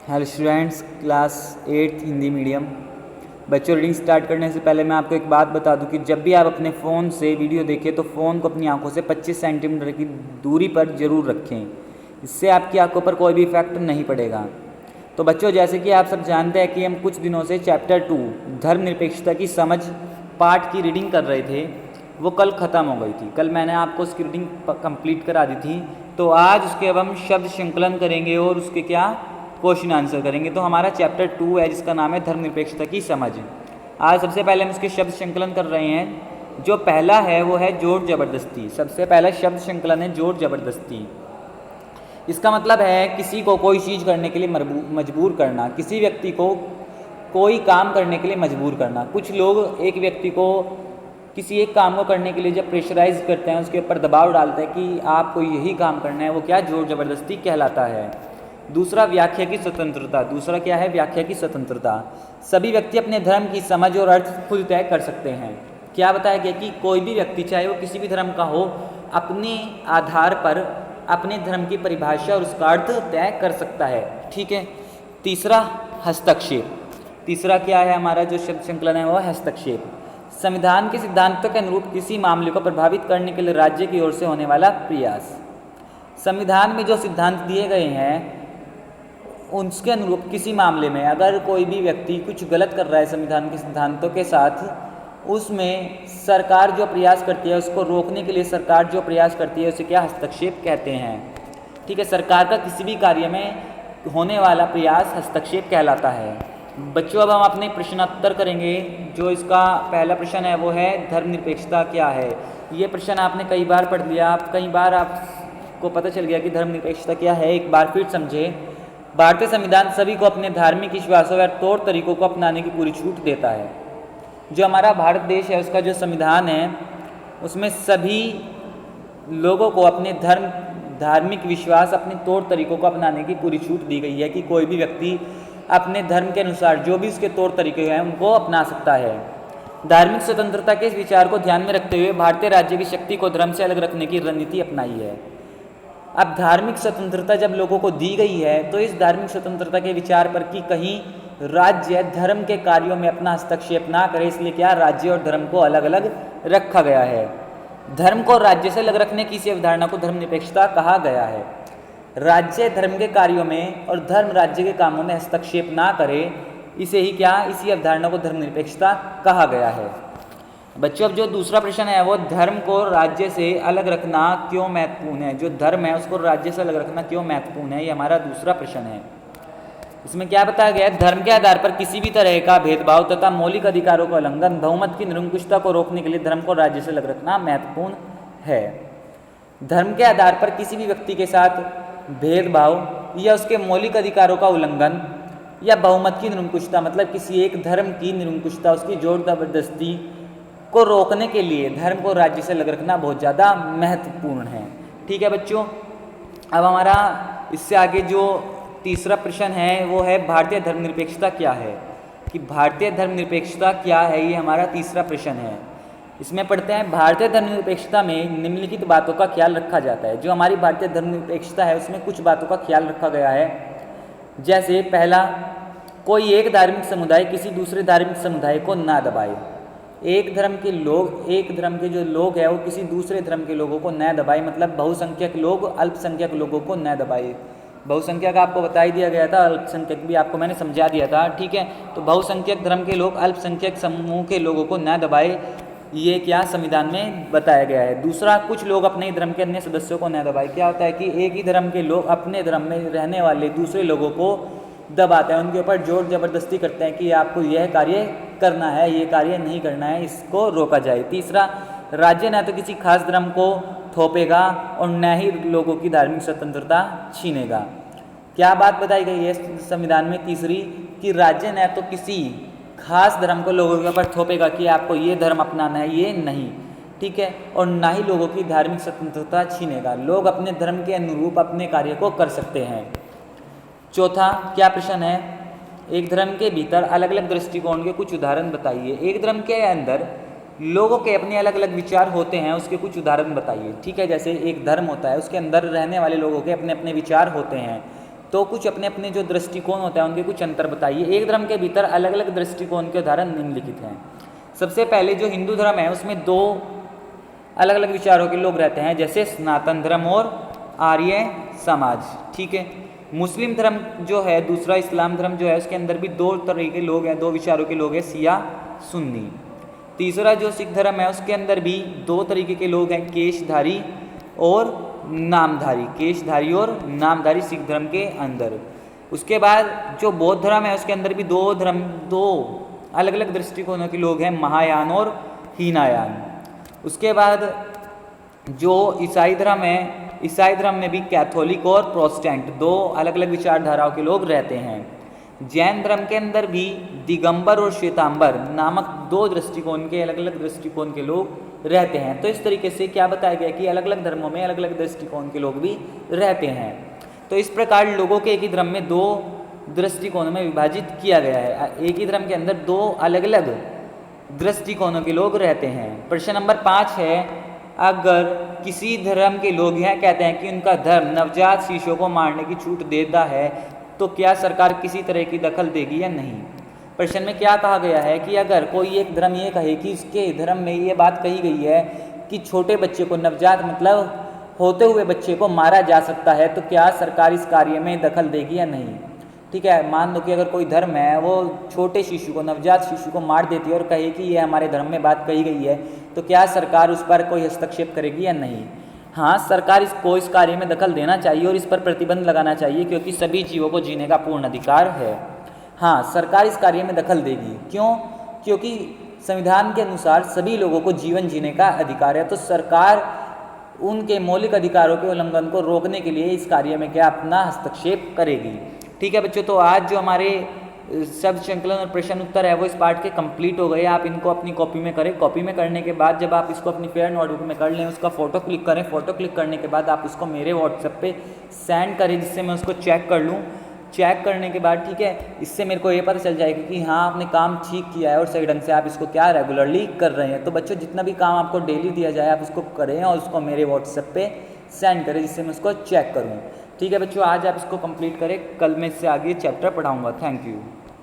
Hello students, class 8 Hindi medium. बच्चों, reading start करने से पहले मैं आपको एक बात बता दूं कि जब भी आप अपने फ़ोन से वीडियो देखें तो फ़ोन को अपनी आंखों से 25 सेंटीमीटर की दूरी पर ज़रूर रखें। इससे आपकी आंखों पर कोई भी इफेक्ट नहीं पड़ेगा। तो बच्चों, जैसे कि आप सब जानते हैं कि हम कुछ दिनों से चैप्टर 2 धर्मनिरपेक्षता की समझ पाठ की रीडिंग कर रहे थे। वो कल ख़त्म हो गई थी। कल मैंने आपको उसकी रीडिंग कंप्लीट करा दी थी। तो आज उसके अब हम शब्द संकलन करेंगे और उसके क्या क्वेश्चन आंसर करेंगे। तो हमारा चैप्टर 2 है जिसका नाम है धर्मनिरपेक्षता की समझ। आज सबसे पहले हम इसके शब्द संकलन कर रहे हैं। जो पहला है वो है जोर जबरदस्ती। सबसे पहला शब्द संकलन है जोर जबरदस्ती। इसका मतलब है किसी को कोई चीज़ करने के लिए मजबूर करना, किसी व्यक्ति को कोई काम करने के लिए मजबूर करना। कुछ लोग एक व्यक्ति को किसी एक काम को करने के लिए जब प्रेशराइज करते हैं, उसके ऊपर दबाव डालते हैं कि आपको यही काम करना है, वो क्या जोर जबरदस्ती कहलाता है। दूसरा, व्याख्या की स्वतंत्रता। दूसरा क्या है? व्याख्या की स्वतंत्रता। सभी व्यक्ति अपने धर्म की समझ और अर्थ खुद तय कर सकते हैं। क्या बताया गया कि कोई भी व्यक्ति, चाहे वो किसी भी धर्म का हो, अपने आधार पर अपने धर्म की परिभाषा और उसका अर्थ तय कर सकता है। ठीक है। तीसरा, हस्तक्षेप। तीसरा क्या है हमारा जो शब्द संकलन है वो हस्तक्षेप। संविधान के सिद्धांतों के अनुरूप किसी मामले को प्रभावित करने के लिए राज्य की ओर से होने वाला प्रयास। संविधान में जो सिद्धांत दिए गए हैं उसके अनुरूप किसी मामले में अगर कोई भी व्यक्ति कुछ गलत कर रहा है संविधान के सिद्धांतों के साथ, उसमें सरकार जो प्रयास करती है, उसको रोकने के लिए सरकार जो प्रयास करती है उसे क्या हस्तक्षेप कहते हैं। ठीक है। सरकार का किसी भी कार्य में होने वाला प्रयास हस्तक्षेप कहलाता है। बच्चों, अब हम अपने प्रश्नोत्तर करेंगे। जो इसका पहला प्रश्न है वो है धर्मनिरपेक्षता क्या है। ये प्रश्न आपने कई बार पढ़ लिया, कई बार आपको पता चल गया कि धर्मनिरपेक्षता क्या है। एक बार फिर समझे। भारतीय संविधान सभी को अपने धार्मिक विश्वासों और तौर तरीकों को अपनाने की पूरी छूट देता है। जो हमारा भारत देश है उसका जो संविधान है उसमें सभी लोगों को अपने धार्मिक विश्वास, अपने तौर तरीकों को अपनाने की पूरी छूट दी गई है कि कोई भी व्यक्ति अपने धर्म के अनुसार जो भी उसके तौर तरीके हैं उनको अपना सकता है। धार्मिक स्वतंत्रता के इस विचार को ध्यान में रखते हुए भारतीय राज्य की शक्ति को धर्म से अलग रखने की रणनीति अपनाई है। अब धार्मिक स्वतंत्रता जब लोगों को दी गई है तो इस धार्मिक स्वतंत्रता के विचार पर कि कहीं राज्य धर्म के कार्यों में अपना हस्तक्षेप ना करे, इसलिए क्या राज्य और धर्म को अलग अलग रखा गया है। धर्म को राज्य से अलग रखने की इसी अवधारणा को धर्मनिरपेक्षता कहा गया है। राज्य धर्म के कार्यों में और धर्म राज्य के कामों में हस्तक्षेप ना करे, इसे ही क्या, इसी अवधारणा को धर्मनिरपेक्षता कहा गया है। बच्चों, अब जो दूसरा प्रश्न है वो धर्म को राज्य से अलग रखना क्यों महत्वपूर्ण है। जो धर्म है उसको राज्य से अलग रखना क्यों महत्वपूर्ण है, ये हमारा दूसरा प्रश्न है। इसमें क्या बताया गया है? धर्म के आधार पर किसी भी तरह का भेदभाव तथा मौलिक अधिकारों का उल्लंघन, बहुमत की निरंकुशता को रोकने के लिए धर्म को राज्य से अलग रखना महत्वपूर्ण है। धर्म के आधार पर किसी भी व्यक्ति के साथ भेदभाव या उसके मौलिक अधिकारों का उल्लंघन या बहुमत की निरंकुशता, मतलब किसी एक धर्म की निरंकुशता, उसकी जोर जबरदस्ती को रोकने के लिए धर्म को राज्य से अलग रखना बहुत ज़्यादा महत्वपूर्ण है। ठीक है बच्चों। अब हमारा इससे आगे जो तीसरा प्रश्न है वो है भारतीय धर्मनिरपेक्षता क्या है। कि भारतीय धर्मनिरपेक्षता क्या है, ये हमारा तीसरा प्रश्न है। इसमें पढ़ते हैं, भारतीय धर्मनिरपेक्षता में निम्नलिखित बातों का ख्याल रखा जाता है। जो हमारी भारतीय धर्मनिरपेक्षता है उसमें कुछ बातों का ख्याल रखा गया है। जैसे पहला, कोई एक धार्मिक समुदाय किसी दूसरे धार्मिक समुदाय को ना दबाए। एक धर्म के जो लोग हैं वो किसी दूसरे धर्म के लोगों को न दबाए, मतलब बहुसंख्यक लोग अल्पसंख्यक लोगों को न दबाए। बहुसंख्यक आपको बता ही दिया गया था, अल्पसंख्यक भी आपको मैंने समझा दिया था। ठीक है। तो बहुसंख्यक धर्म के लोग अल्पसंख्यक समूह के लोगों को न दबाए, ये क्या संविधान में बताया गया है। दूसरा, कुछ लोग अपने धर्म के अन्य सदस्यों को न दबाए। क्या होता है कि एक ही धर्म के लोग अपने धर्म में रहने वाले दूसरे लोगों को दबाते हैं, उनके ऊपर जोर जबरदस्ती करते हैं कि आपको यह कार्य करना है, ये कार्य नहीं करना है, इसको रोका जाए। तीसरा, राज्य न तो किसी खास धर्म को थोपेगा और न ही लोगों की धार्मिक स्वतंत्रता छीनेगा। क्या बात बताई गई है संविधान में? तीसरी, कि राज्य न तो किसी खास धर्म को लोगों के ऊपर थोपेगा कि आपको ये धर्म अपनाना है, ये नहीं। ठीक है। और ना ही लोगों की धार्मिक स्वतंत्रता छीनेगा। लोग अपने धर्म के अनुरूप अपने कार्य को कर सकते हैं। चौथा, क्या प्रश्न है? एक धर्म के भीतर अलग अलग दृष्टिकोण के कुछ उदाहरण बताइए। एक धर्म के अंदर लोगों के अपने अलग अलग विचार होते हैं, उसके कुछ उदाहरण बताइए। ठीक है। जैसे एक धर्म होता है, उसके अंदर रहने वाले लोगों के अपने अपने विचार होते हैं। तो कुछ अपने अपने जो दृष्टिकोण होता है उनके कुछ अंतर बताइए। एक धर्म के भीतर अलग अलग दृष्टिकोण के उदाहरण निम्नलिखित हैं। सबसे पहले जो हिंदू धर्म है उसमें दो अलग अलग विचारों के लोग रहते हैं, जैसे सनातन धर्म और आर्य समाज। ठीक है। मुस्लिम धर्म जो है दूसरा, इस्लाम धर्म जो है उसके अंदर भी दो तरह के लोग हैं, दो विचारों के लोग हैं, शिया सुन्नी। तीसरा जो सिख धर्म है उसके अंदर भी दो तरीके के लोग हैं, केशधारी और नामधारी। केशधारी और नामधारी सिख धर्म के अंदर। उसके बाद जो बौद्ध धर्म है उसके अंदर भी दो अलग अलग दृष्टिकोणों के लोग हैं, महायान और हीनायान। उसके बाद जो ईसाई धर्म है, ईसाई धर्म में भी कैथोलिक और प्रोटेस्टेंट दो अलग अलग विचारधाराओं के लोग रहते हैं। जैन धर्म के अंदर भी दिगंबर और श्वेतांबर नामक दो दृष्टिकोण के अलग अलग दृष्टिकोण के लोग रहते हैं। तो इस तरीके से क्या बताया गया कि अलग अलग धर्मों में अलग अलग दृष्टिकोण के लोग भी रहते हैं। तो इस प्रकार लोगों के एक ही धर्म में दो दृष्टिकोणों में विभाजित किया गया है। एक ही धर्म के अंदर दो अलग अलग दृष्टिकोणों के लोग रहते हैं। प्रश्न नंबर 5 है, अगर किसी धर्म के लोग यह कहते हैं कि उनका धर्म नवजात शिशुओं को मारने की छूट देता है तो क्या सरकार किसी तरह की दखल देगी या नहीं। प्रश्न में क्या कहा गया है कि अगर कोई एक धर्म ये कहे कि इसके धर्म में ये बात कही गई है कि छोटे बच्चे को, नवजात मतलब होते हुए बच्चे को मारा जा सकता है, तो क्या सरकार इस कार्य में दखल देगी या नहीं। ठीक है। मान लो कि अगर कोई धर्म है वो छोटे शिशु को, नवजात शिशु को मार देती है और कहे कि ये हमारे धर्म में बात कही गई है, तो क्या सरकार उस पर कोई हस्तक्षेप करेगी या नहीं। हाँ, सरकार इस कार्य में दखल देना चाहिए और इस पर प्रतिबंध लगाना चाहिए, क्योंकि सभी जीवों को जीने का पूर्ण अधिकार है। हाँ, सरकार इस कार्य में दखल देगी। क्यों? क्योंकि संविधान के अनुसार सभी लोगों को जीवन जीने का अधिकार है, तो सरकार उनके मौलिक अधिकारों के उल्लंघन को रोकने के लिए इस कार्य में क्या अपना हस्तक्षेप करेगी। ठीक है बच्चों, तो आज जो हमारे शब्द संकलन और प्रश्न उत्तर है वो इस पार्ट के कंप्लीट हो गए। आप इनको अपनी कॉपी में करें। कॉपी में करने के बाद जब आप इसको अपनी फेयर नोटबुक में कर लें, उसका फोटो क्लिक करें। फोटो क्लिक करने के बाद आप उसको मेरे व्हाट्सएप पे सेंड करें, जिससे मैं उसको चेक कर लूँ। चेक करने के बाद ठीक है, इससे मेरे को ये पता चल जाएगा कि हाँ आपने काम ठीक किया है और सही ढंग से आप इसको क्या रेगुलरली कर रहे हैं। तो बच्चों, जितना भी काम आपको डेली दिया जाए आप उसको करें और उसको मेरे व्हाट्सएप पे सेंड करें, जिससे मैं उसको चेक करूँ। ठीक है बच्चों, आज आप इसको कंप्लीट करें। कल मैं इससे आगे चैप्टर पढ़ाऊँगा। Thank you.